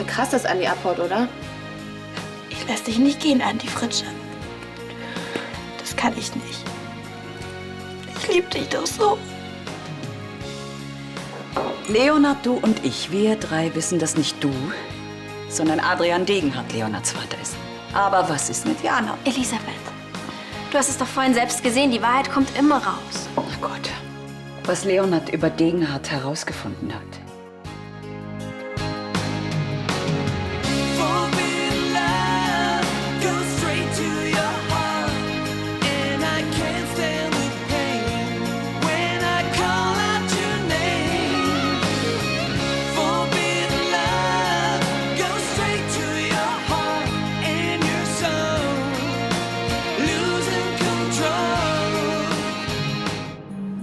schon krass, dass Andi abhaut, oder? Ich lass dich nicht gehen, Andi Fritsche. Das kann ich nicht. Ich lieb dich doch so. Leonhard, du und ich, wir drei wissen, dass nicht du, sondern Adrian Degenhardt Leonhards Vater ist. Aber was ist mit Jana? Elisabeth, du hast es doch vorhin selbst gesehen. Die Wahrheit kommt immer raus. Na Gott, was Leonhard über Degenhardt herausgefunden hat.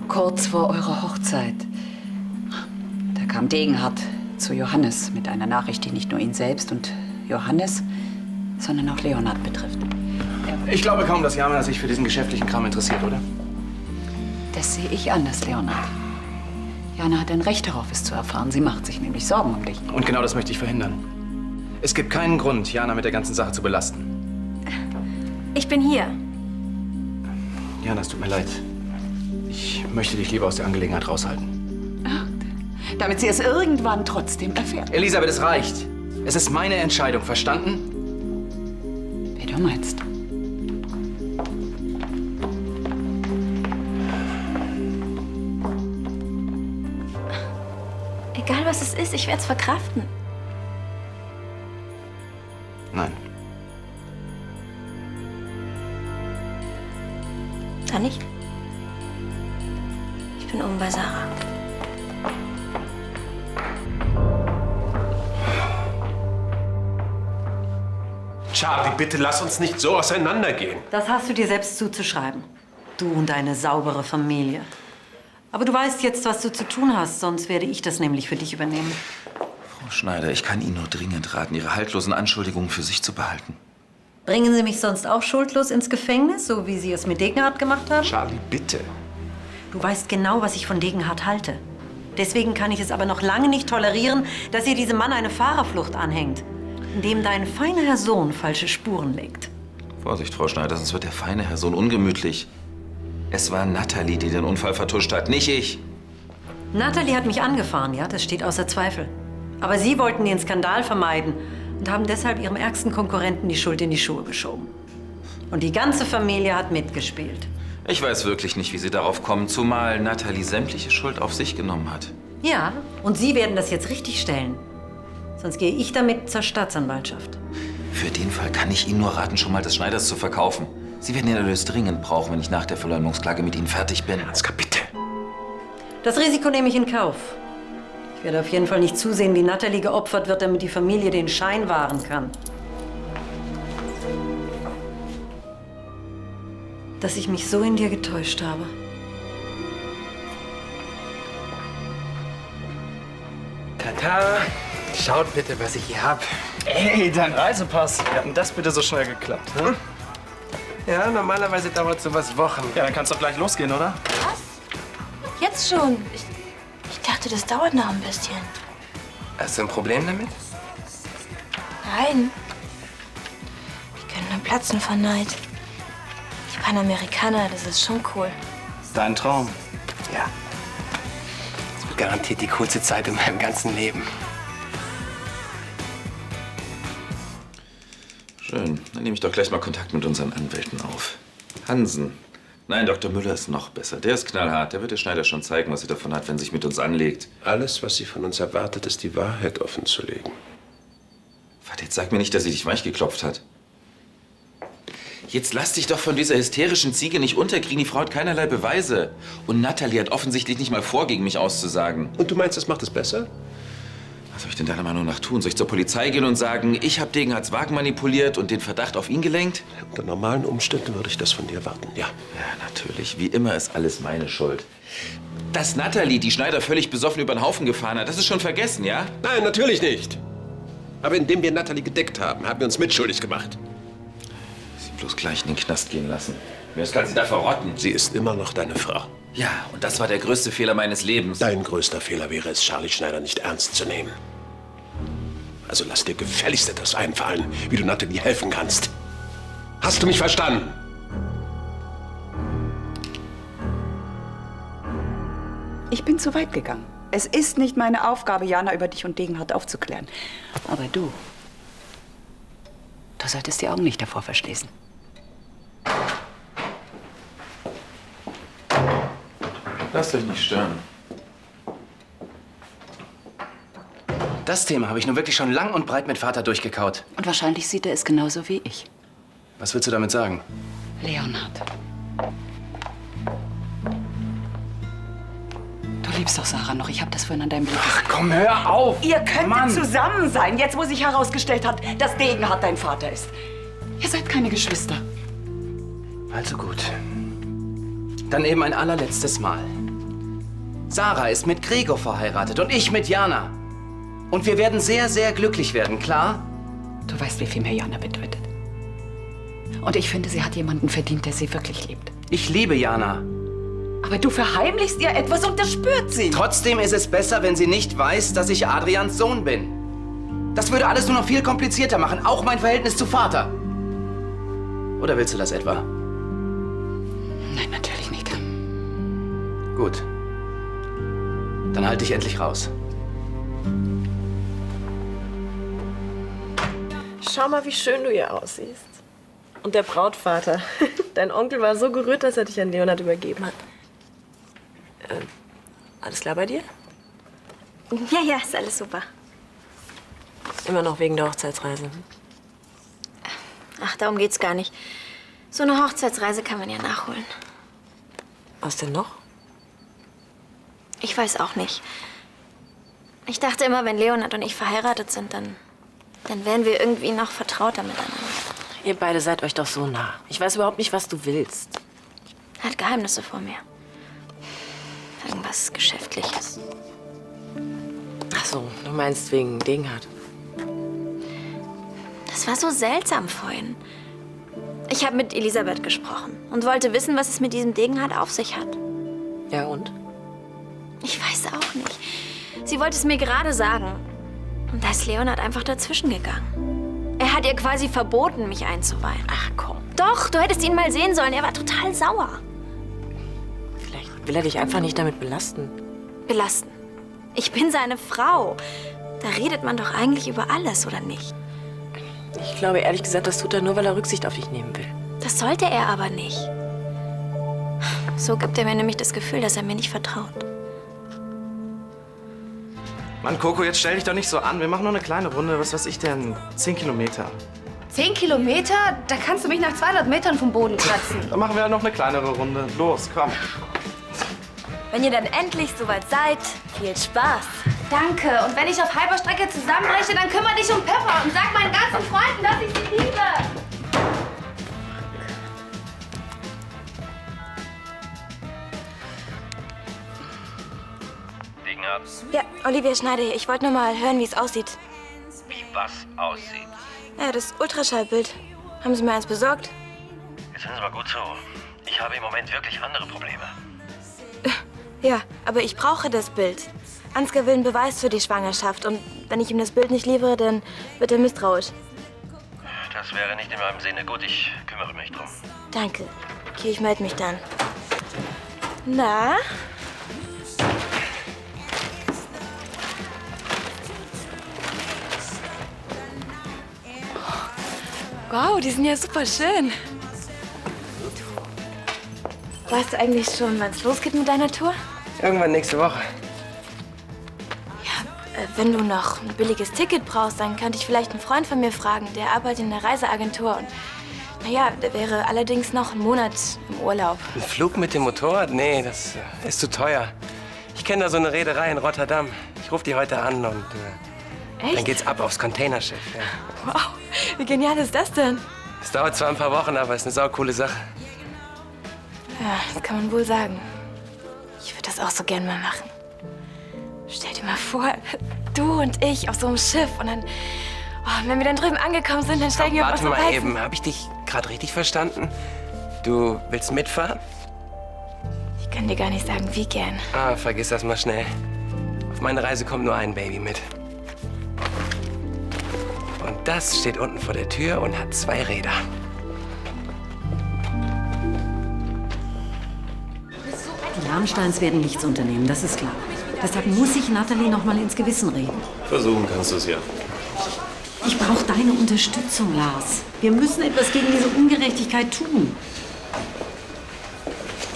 Kurz vor eurer Hochzeit, da kam Degenhardt zu Johannes mit einer Nachricht, die nicht nur ihn selbst und Johannes, sondern auch Leonhard betrifft. Ich glaube kaum, dass Jana sich für diesen geschäftlichen Kram interessiert, oder? Das sehe ich anders, Leonhard. Jana hat ein Recht darauf, es zu erfahren. Sie macht sich nämlich Sorgen um dich. Und genau das möchte ich verhindern. Es gibt keinen Grund, Jana mit der ganzen Sache zu belasten. Ich bin hier. Jana, es tut mir leid. Ich möchte dich lieber aus der Angelegenheit raushalten. Ach, damit sie es irgendwann trotzdem erfährt. Elisabeth, es reicht. Es ist meine Entscheidung, verstanden? Wie du meinst. Egal was es ist, ich werde es verkraften. Nein. Dann nicht. Ich bin oben bei Sarah. Charlie, bitte lass uns nicht so auseinandergehen. Das hast du dir selbst zuzuschreiben. Du und deine saubere Familie. Aber du weißt jetzt, was du zu tun hast, sonst werde ich das nämlich für dich übernehmen. Frau Schneider, ich kann Ihnen nur dringend raten, Ihre haltlosen Anschuldigungen für sich zu behalten. Bringen Sie mich sonst auch schuldlos ins Gefängnis, so wie Sie es mit Degenhardt gemacht haben? Charlie, bitte. Du weißt genau, was ich von Degenhardt halte. Deswegen kann ich es aber noch lange nicht tolerieren, dass ihr diesem Mann eine Fahrerflucht anhängt, indem dein feiner Herr Sohn falsche Spuren legt. Vorsicht, Frau Schneider, sonst wird der feine Herr Sohn ungemütlich. Es war Natalie, die den Unfall vertuscht hat, nicht ich. Natalie hat mich angefahren, ja, das steht außer Zweifel. Aber Sie wollten den Skandal vermeiden und haben deshalb Ihrem ärgsten Konkurrenten die Schuld in die Schuhe geschoben. Und die ganze Familie hat mitgespielt. Ich weiß wirklich nicht, wie Sie darauf kommen, zumal Natalie sämtliche Schuld auf sich genommen hat. Ja, und Sie werden das jetzt richtigstellen. Sonst gehe ich damit zur Staatsanwaltschaft. Für den Fall kann ich Ihnen nur raten, schon mal des Schneiders zu verkaufen. Sie werden den Erlös dringend brauchen, wenn ich nach der Verleumdungsklage mit Ihnen fertig bin. Ansgar, bitte. Das Risiko nehme ich in Kauf. Ich werde auf jeden Fall nicht zusehen, wie Natalie geopfert wird, damit die Familie den Schein wahren kann. Dass ich mich so in dir getäuscht habe. Tata, schaut bitte, was ich hier hab. Ey, dein Reisepass. Wie hat denn das bitte so schnell geklappt? Hm? Ja, normalerweise dauert sowas Wochen. Ja, dann kann's doch gleich losgehen, oder? Was? Jetzt schon? Ich dachte, das dauert noch ein bisschen. Hast du ein Problem damit? Nein. Die können nur platzen vor Neid. Die Panamerikaner, das ist schon cool. Dein Traum. Ja. Das wird garantiert die coolste Zeit in meinem ganzen Leben. Schön, dann nehme ich doch gleich mal Kontakt mit unseren Anwälten auf. Hansen. Nein, Dr. Müller ist noch besser. Der ist knallhart. Der wird der Schneider schon zeigen, was sie davon hat, wenn sie sich mit uns anlegt. Alles, was sie von uns erwartet, ist die Wahrheit offenzulegen. Warte, jetzt sag mir nicht, dass sie dich weichgeklopft hat. Jetzt lass dich doch von dieser hysterischen Ziege nicht unterkriegen. Die Frau hat keinerlei Beweise. Und Natalie hat offensichtlich nicht mal vor, gegen mich auszusagen. Und du meinst, das macht es besser? Was soll ich denn deiner Meinung nach tun? Soll ich zur Polizei gehen und sagen, ich habe Degenhardts Wagen manipuliert und den Verdacht auf ihn gelenkt? Unter normalen Umständen würde ich das von dir erwarten, ja. Ja, natürlich. Wie immer ist alles meine Schuld. Dass Natalie die Schneider völlig besoffen über den Haufen gefahren hat, das ist schon vergessen, ja? Nein, natürlich nicht. Aber indem wir Natalie gedeckt haben, haben wir uns mitschuldig gemacht. Sie bloß gleich in den Knast gehen lassen. Mir kann sie da verrotten. Sie ist immer noch deine Frau. Ja, und das war der größte Fehler meines Lebens. Dein größter Fehler wäre es, Charlie Schneider nicht ernst zu nehmen. Also lass dir gefälligst etwas einfallen, wie du Natalie helfen kannst. Hast du mich verstanden? Ich bin zu weit gegangen. Es ist nicht meine Aufgabe, Jana über dich und Degenhardt aufzuklären. Aber du solltest die Augen nicht davor verschließen. Lasst euch nicht stören. Das Thema habe ich nun wirklich schon lang und breit mit Vater durchgekaut. Und wahrscheinlich sieht er es genauso wie ich. Was willst du damit sagen? Leonhard. Du liebst doch Sarah noch. Ich habe das vorhin an deinem Blick gesehen. Ach komm, hör auf! Ihr könntet Mann. zusammen sein, jetzt wo sich herausgestellt hat, dass Degenhardt dein Vater ist. Ihr seid keine Geschwister. Also gut. Dann eben ein allerletztes Mal. Sarah ist mit Gregor verheiratet und ich mit Jana. Und wir werden sehr, sehr glücklich werden, klar? Du weißt, wie viel mir Jana bedeutet. Und ich finde, sie hat jemanden verdient, der sie wirklich liebt. Ich liebe Jana. Aber du verheimlichst ihr etwas und das spürt sie. Trotzdem ist es besser, wenn sie nicht weiß, dass ich Adrians Sohn bin. Das würde alles nur noch viel komplizierter machen, auch mein Verhältnis zu Vater. Oder willst du das etwa? Nein, natürlich nicht. Gut. Dann halte ich endlich raus. Schau mal, wie schön du hier aussiehst. Und der Brautvater. Dein Onkel war so gerührt, dass er dich an Leonhard übergeben hat. Alles klar bei dir? Ja, ist alles super. Immer noch wegen der Hochzeitsreise. Ach, darum geht's gar nicht. So eine Hochzeitsreise kann man ja nachholen. Was denn noch? Ich weiß auch nicht. Ich dachte immer, wenn Leonhard und ich verheiratet sind, dann wären wir irgendwie noch vertrauter miteinander. Ihr beide seid euch doch so nah. Ich weiß überhaupt nicht, was du willst. Er hat Geheimnisse vor mir. Irgendwas Geschäftliches. Ach so, du meinst wegen Degenhardt. Das war so seltsam vorhin. Ich habe mit Elisabeth gesprochen und wollte wissen, was es mit diesem Degenhardt auf sich hat. Ja, und? Ich weiß auch nicht. Sie wollte es mir gerade sagen. Und da ist Leonhard einfach dazwischen gegangen. Er hat ihr quasi verboten, mich einzuweihen. Ach komm. Doch, du hättest ihn mal sehen sollen. Er war total sauer. Vielleicht will er dich einfach nicht damit belasten. Belasten. Ich bin seine Frau. Da redet man doch eigentlich über alles, oder nicht? Ich glaube ehrlich gesagt, das tut er nur, weil er Rücksicht auf dich nehmen will. Das sollte er aber nicht. So gibt er mir nämlich das Gefühl, dass er mir nicht vertraut. Mann, Coco, jetzt stell dich doch nicht so an. Wir machen nur eine kleine Runde. Was weiß ich denn? 10 Kilometer. 10 Kilometer? Da kannst du mich nach 200 Metern vom Boden kratzen. Dann machen wir halt noch eine kleinere Runde. Los, komm. Wenn ihr dann endlich soweit seid, viel Spaß. Danke. Und wenn ich auf halber Strecke zusammenbreche, dann kümmere dich um Pepper und sag meinen ganzen Freunden, dass ich sie liebe. Degenhardt, Ja, Olivia Schneider hier. Ich wollte nur mal hören, wie es aussieht. wie was aussieht. Ja, das Ultraschallbild. Haben Sie mir eins besorgt? Jetzt hören Sie mal gut zu. Ich habe im Moment wirklich andere Probleme. Ja, aber ich brauche das Bild. Ansgar will einen Beweis für die Schwangerschaft. Und wenn ich ihm das Bild nicht liefere, dann wird er misstrauisch. Das wäre nicht in meinem Sinne. Gut, ich kümmere mich drum. Danke. Okay, ich melde mich dann. Na? Wow, die sind ja super schön. Weißt du eigentlich schon, wann es losgeht mit deiner Tour? Irgendwann nächste Woche. Wenn du noch ein billiges Ticket brauchst, dann könnte ich vielleicht einen Freund von mir fragen. Der arbeitet in der Reiseagentur und naja, der wäre allerdings noch einen Monat im Urlaub. Ein Flug mit dem Motorrad? Nee, das ist zu teuer. Ich kenne da so eine Reederei in Rotterdam. Ich rufe die heute an und Echt? dann geht's ab aufs Containerschiff. Ja. Wow, wie genial ist das denn? Es dauert zwar ein paar Wochen, aber es ist eine saukoole Sache. Ja, das kann man wohl sagen. Ich würde das auch so gern mal machen. Stell dir mal vor, du und ich auf so einem Schiff und dann, wenn wir dann drüben angekommen sind, dann steigen wir auf Warte unsere mal Reifen. eben, habe ich dich gerade richtig verstanden? Du willst mitfahren? Ich kann dir gar nicht sagen, wie gern. Ah, vergiss das mal schnell. Auf meine Reise kommt nur ein Baby mit. Und das steht unten vor der Tür und hat 2 Räder. Die Lahnsteins werden nichts unternehmen, das ist klar. Deshalb muss ich Natalie noch mal ins Gewissen reden. Versuchen kannst du es ja. Ich brauche deine Unterstützung, Lars. Wir müssen etwas gegen diese Ungerechtigkeit tun.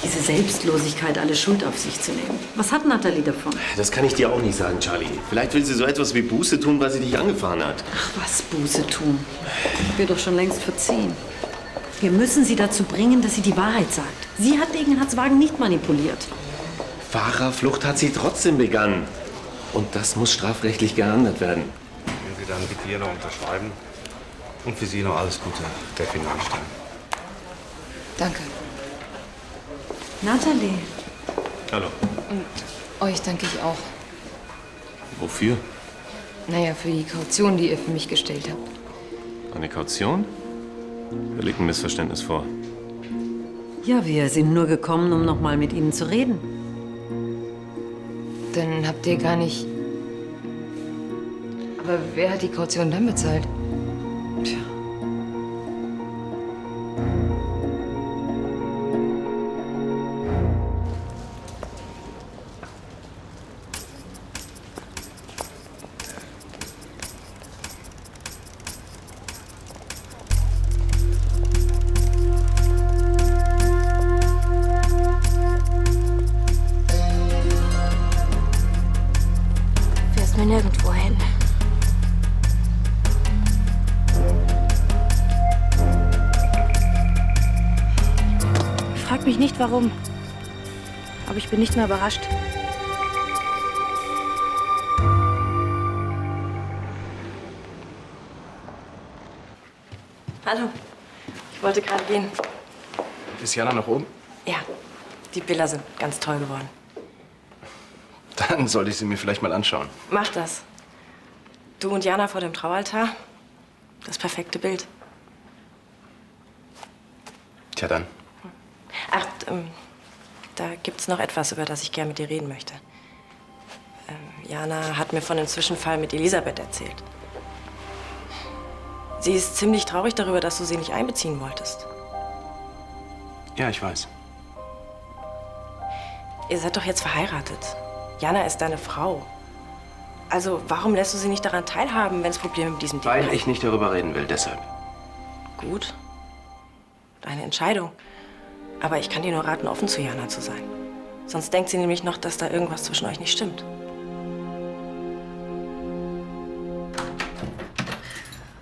Diese Selbstlosigkeit, alle Schuld auf sich zu nehmen. Was hat Natalie davon? Das kann ich dir auch nicht sagen, Charlie. Vielleicht will sie so etwas wie Buße tun, weil sie dich angefahren hat. Ach, was Buße tun? Ich bin doch schon längst verziehen. Wir müssen sie dazu bringen, dass sie die Wahrheit sagt. Sie hat Degenhardts Wagen nicht manipuliert. Fahrerflucht hat sie trotzdem begangen. Und das muss strafrechtlich geahndet werden. Würden Sie dann bitte hier noch unterschreiben? Und für Sie noch alles Gute, der Finanzstein. Danke. Natalie. Hallo. Und euch danke ich auch. Wofür? Naja, für die Kaution, die ihr für mich gestellt habt. Eine Kaution? Da liegt ein Missverständnis vor. Ja, wir sind nur gekommen, um noch mal mit Ihnen zu reden. Dann habt ihr gar nicht... Aber wer hat die Kaution dann bezahlt? Tja. Mir nirgendwo hin. Frag mich nicht, warum. Aber ich bin nicht mehr überrascht. Hallo. Ich wollte gerade gehen. Ist Jana noch oben? Ja, die Bilder sind ganz toll geworden. Dann sollte ich sie mir vielleicht mal anschauen. Mach das. Du und Jana vor dem Traualtar. Das perfekte Bild. Tja, dann. Ach, da gibt's noch etwas, über das ich gerne mit dir reden möchte. Jana hat mir von dem Zwischenfall mit Elisabeth erzählt. Sie ist ziemlich traurig darüber, dass du sie nicht einbeziehen wolltest. Ja, ich weiß. Ihr seid doch jetzt verheiratet. Jana ist deine Frau. Also, warum lässt du sie nicht daran teilhaben, wenn es Probleme mit diesem Ding Weil hat? ich nicht darüber reden will, deshalb. Gut. Deine Entscheidung. Aber ich kann dir nur raten, offen zu Jana zu sein. Sonst denkt sie nämlich noch, dass da irgendwas zwischen euch nicht stimmt.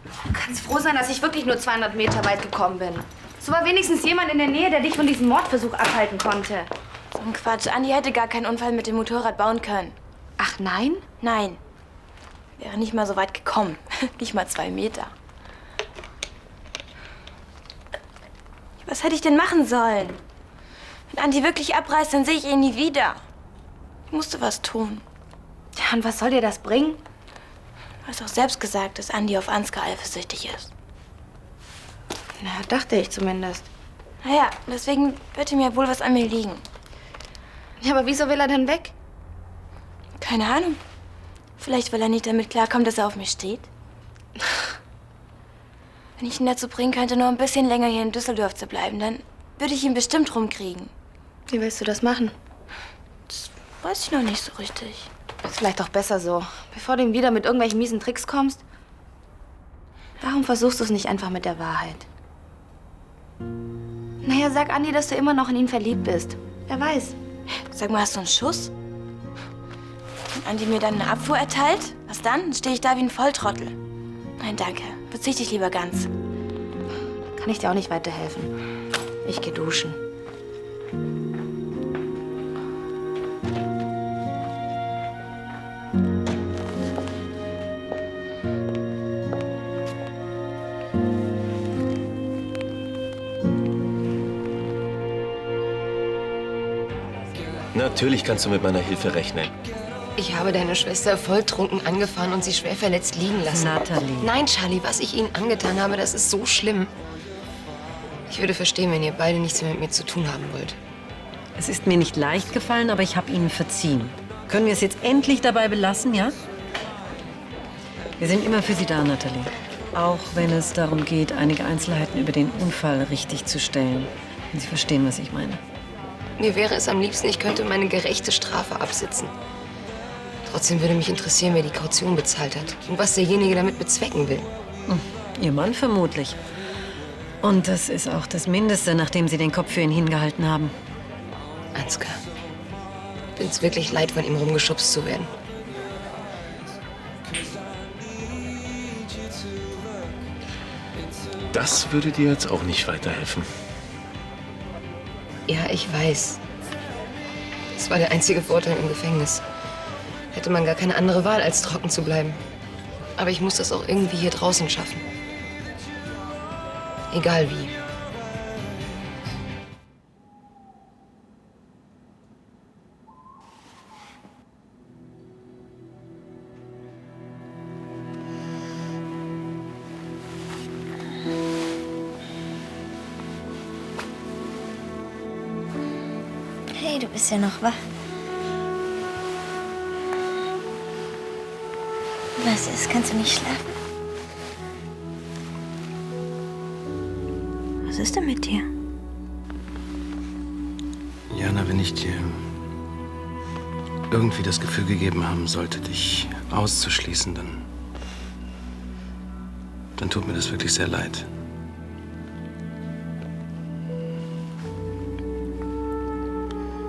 Du kannst froh sein, dass ich wirklich nur 200 Meter weit gekommen bin. So war wenigstens jemand in der Nähe, der dich von diesem Mordversuch abhalten konnte. So ein Quatsch. Andi hätte gar keinen Unfall mit dem Motorrad bauen können. Ach nein? Nein. Wäre nicht mal so weit gekommen. Nicht mal 2 Meter. Was hätte ich denn machen sollen? Wenn Andi wirklich abreißt, dann sehe ich ihn nie wieder. Ich musste was tun. Ja, und was soll dir das bringen? Du hast auch selbst gesagt, dass Andi auf Ansgar eifersüchtig ist. Na, dachte ich zumindest. Naja, deswegen wird ihm ja wohl was an mir liegen. Ja, aber wieso will er denn weg? Keine Ahnung. Vielleicht, weil er nicht damit klarkommt, dass er auf mich steht. Wenn ich ihn dazu bringen könnte, nur ein bisschen länger hier in Düsseldorf zu bleiben, dann würde ich ihn bestimmt rumkriegen. Wie willst du das machen? Das weiß ich noch nicht so richtig. Ist vielleicht auch besser so. Bevor du ihm wieder mit irgendwelchen miesen Tricks kommst. Warum versuchst du es nicht einfach mit der Wahrheit? Naja, sag Andi, dass du immer noch in ihn verliebt bist. Wer weiß. Sag mal, hast du einen Schuss? Wenn Andi mir dann eine Abfuhr erteilt, was dann? Dann stehe ich da wie ein Volltrottel. Nein, danke. Verzichte ich lieber ganz. Kann ich dir auch nicht weiterhelfen. Ich gehe duschen. Natürlich kannst du mit meiner Hilfe rechnen. Ich habe deine Schwester volltrunken angefahren und sie schwer verletzt liegen lassen. Natalie. Nein, Charlie, was ich Ihnen angetan habe, das ist so schlimm. Ich würde verstehen, wenn ihr beide nichts mehr mit mir zu tun haben wollt. Es ist mir nicht leicht gefallen, aber ich habe Ihnen verziehen. Können wir es jetzt endlich dabei belassen, ja? Wir sind immer für Sie da, Natalie. Auch wenn es darum geht, einige Einzelheiten über den Unfall richtig zu stellen. Wenn Sie verstehen, was ich meine. Mir wäre es am liebsten, ich könnte meine gerechte Strafe absitzen. Trotzdem würde mich interessieren, wer die Kaution bezahlt hat und was derjenige damit bezwecken will. Ihr Mann vermutlich. Und das ist auch das Mindeste, nachdem Sie den Kopf für ihn hingehalten haben. Ansgar, find's wirklich leid, von ihm rumgeschubst zu werden. Das würde dir jetzt auch nicht weiterhelfen. Ja, ich weiß. Das war der einzige Vorteil im Gefängnis. Hätte man gar keine andere Wahl, als trocken zu bleiben. Aber ich muss das auch irgendwie hier draußen schaffen. Egal wie. Hey, du bist ja noch wach. Was ist? Kannst du nicht schlafen? Was ist denn mit dir? Jana, wenn ich dir irgendwie das Gefühl gegeben haben sollte, dich auszuschließen, dann tut mir das wirklich sehr leid.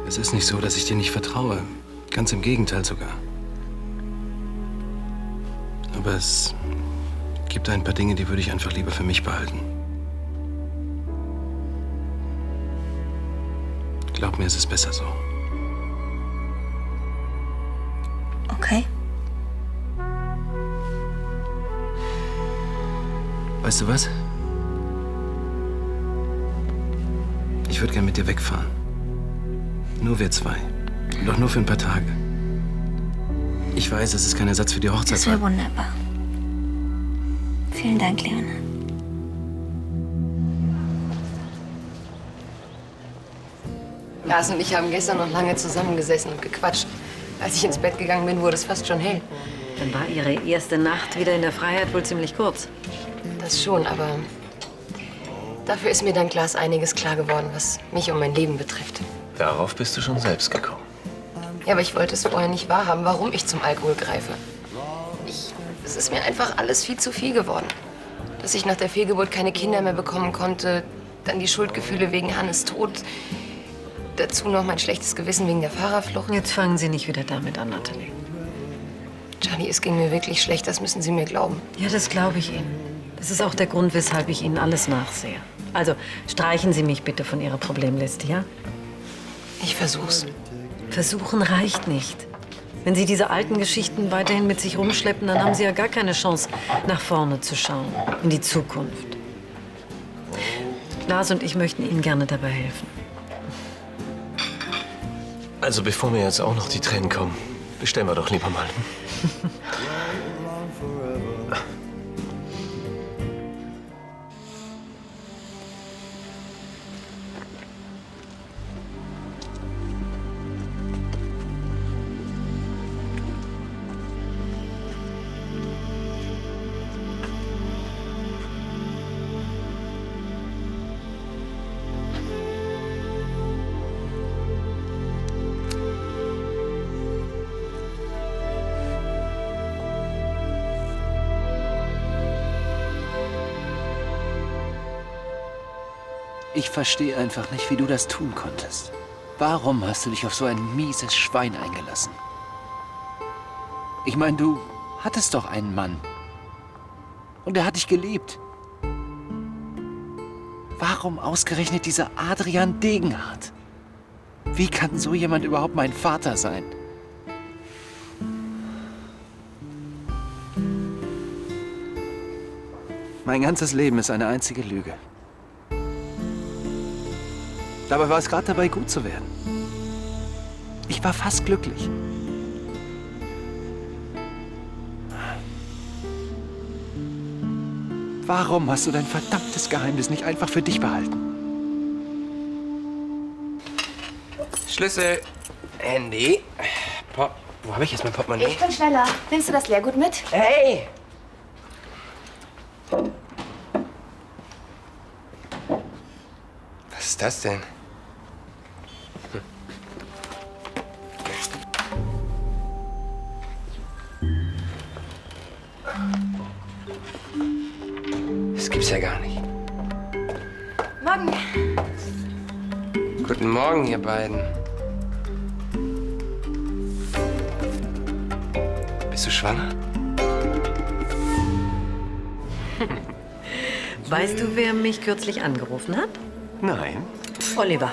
Es ist nicht so, dass ich dir nicht vertraue. Ganz im Gegenteil sogar. Aber es gibt ein paar Dinge, die würde ich einfach lieber für mich behalten. Glaub mir, es ist besser so. Okay. Weißt du was? Ich würde gern mit dir wegfahren. Nur wir zwei. Und auch nur für ein paar Tage. Ich weiß, es ist kein Ersatz für die Hochzeit. Das wäre wunderbar. Vielen Dank, Leonard. Lars und ich haben gestern noch lange zusammengesessen und gequatscht. Als ich ins Bett gegangen bin, wurde es fast schon hell. Dann war Ihre erste Nacht wieder in der Freiheit wohl ziemlich kurz. Das schon, aber dafür ist mir dank Lars einiges klar geworden, was mich und mein Leben betrifft. Darauf bist du schon selbst gekommen. Ja, aber ich wollte es vorher nicht wahrhaben, warum ich zum Alkohol greife. Es ist mir einfach alles viel zu viel geworden. Dass ich nach der Fehlgeburt keine Kinder mehr bekommen konnte, dann die Schuldgefühle wegen Hannes Tod, dazu noch mein schlechtes Gewissen wegen der Fahrerflucht. Jetzt fangen Sie nicht wieder damit an, Natalie. Charlie, es ging mir wirklich schlecht, das müssen Sie mir glauben. Ja, das glaube ich Ihnen. Das ist auch der Grund, weshalb ich Ihnen alles nachsehe. Also streichen Sie mich bitte von Ihrer Problemliste, ja? Ich versuch's. Versuchen reicht nicht. Wenn Sie diese alten Geschichten weiterhin mit sich rumschleppen, dann haben Sie ja gar keine Chance, nach vorne zu schauen, in die Zukunft. Lars und ich möchten Ihnen gerne dabei helfen. Also bevor mir jetzt auch noch die Tränen kommen, bestellen wir doch lieber mal. Ich verstehe einfach nicht, wie du das tun konntest. Warum hast du dich auf so ein mieses Schwein eingelassen? Ich meine, du hattest doch einen Mann. Und er hat dich geliebt. Warum ausgerechnet dieser Adrian Degenhardt? Wie kann so jemand überhaupt mein Vater sein? Mein ganzes Leben ist eine einzige Lüge. Dabei war es gerade dabei, gut zu werden. Ich war fast glücklich. Warum hast du dein verdammtes Geheimnis nicht einfach für dich behalten? Schlüssel, Handy. Wo habe ich jetzt mein Portemonnaie? Ich bin schneller. Nimmst du das Leergut mit? Hey! Was ist das denn? Das gibt's ja gar nicht. Morgen. Guten Morgen, ihr beiden. Bist du schwanger? Weißt du, wer mich kürzlich angerufen hat? Nein. Oliver.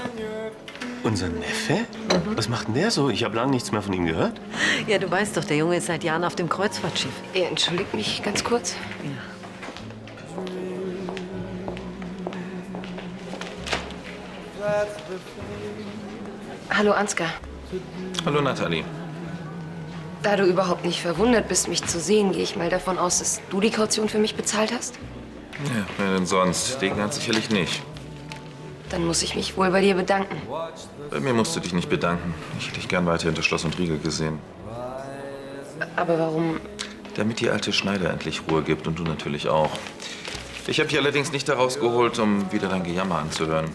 Unser Neffe? Was macht denn der so? Ich habe lange nichts mehr von ihm gehört. Ja, du weißt doch, der Junge ist seit Jahren auf dem Kreuzfahrtschiff. Entschuldigt mich ganz kurz. Hallo, Ansgar. Hallo, Nathalie. Da du überhaupt nicht verwundert bist, mich zu sehen, gehe ich mal davon aus, dass du die Kaution für mich bezahlt hast. Ja, wer denn sonst? Degen hat sicherlich nicht. Dann muss ich mich wohl bei dir bedanken. Bei mir musst du dich nicht bedanken. Ich hätte dich gern weiter hinter Schloss und Riegel gesehen. Aber warum? Damit die alte Schneider endlich Ruhe gibt und du natürlich auch. Ich habe dich allerdings nicht daraus geholt, um wieder dein Gejammer anzuhören.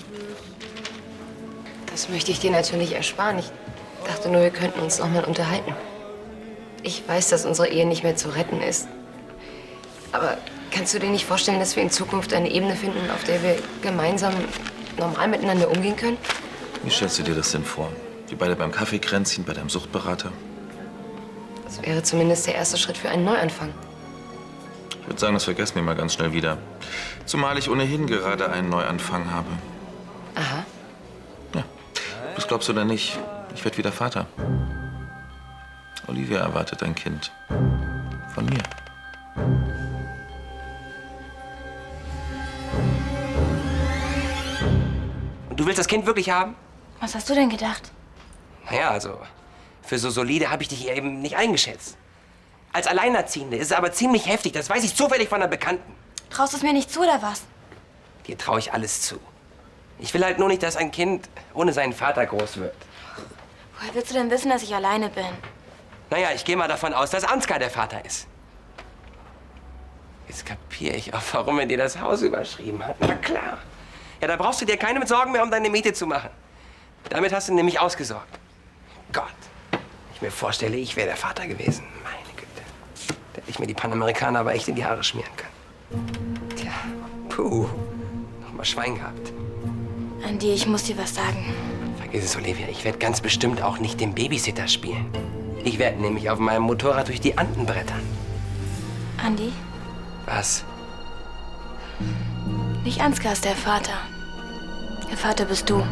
Das möchte ich dir natürlich ersparen. Ich dachte nur, wir könnten uns noch mal unterhalten. Ich weiß, dass unsere Ehe nicht mehr zu retten ist. Aber kannst du dir nicht vorstellen, dass wir in Zukunft eine Ebene finden, auf der wir gemeinsam normal miteinander umgehen können? Wie stellst du dir das denn vor? Wir beide beim Kaffeekränzchen bei deinem Suchtberater? Das wäre zumindest der erste Schritt für einen Neuanfang. Ich würde sagen, das vergessen wir mal ganz schnell wieder. Zumal ich ohnehin gerade einen Neuanfang habe. Aha. Ja, das glaubst du oder nicht? Ich werde wieder Vater. Olivia erwartet ein Kind. Von mir. Und du willst das Kind wirklich haben? Was hast du denn gedacht? Naja, also, für so solide habe ich dich eben nicht eingeschätzt. Als Alleinerziehende ist es aber ziemlich heftig. Das weiß ich zufällig von einer Bekannten. Traust du es mir nicht zu, oder was? Dir traue ich alles zu. Ich will halt nur nicht, dass ein Kind ohne seinen Vater groß wird. Woher willst du denn wissen, dass ich alleine bin? Naja, ich gehe mal davon aus, dass Ansgar der Vater ist. Jetzt kapiere ich auch, warum er dir das Haus überschrieben hat. Na klar. Ja, da brauchst du dir keine Sorgen mehr um deine Miete zu machen. Damit hast du nämlich ausgesorgt. Gott, wenn ich mir vorstelle, ich wäre der Vater gewesen. Meine Güte. Da hätte ich mir die Panamerikaner aber echt in die Haare schmieren können. Tja, puh. Noch mal Schwein gehabt. Andi, ich muss dir was sagen. Vergiss es, Olivia. Ich werde ganz bestimmt auch nicht den Babysitter spielen. Ich werde nämlich auf meinem Motorrad durch die Anden brettern. Andi, Was? nicht Ansgar ist der Vater. Der Vater bist du.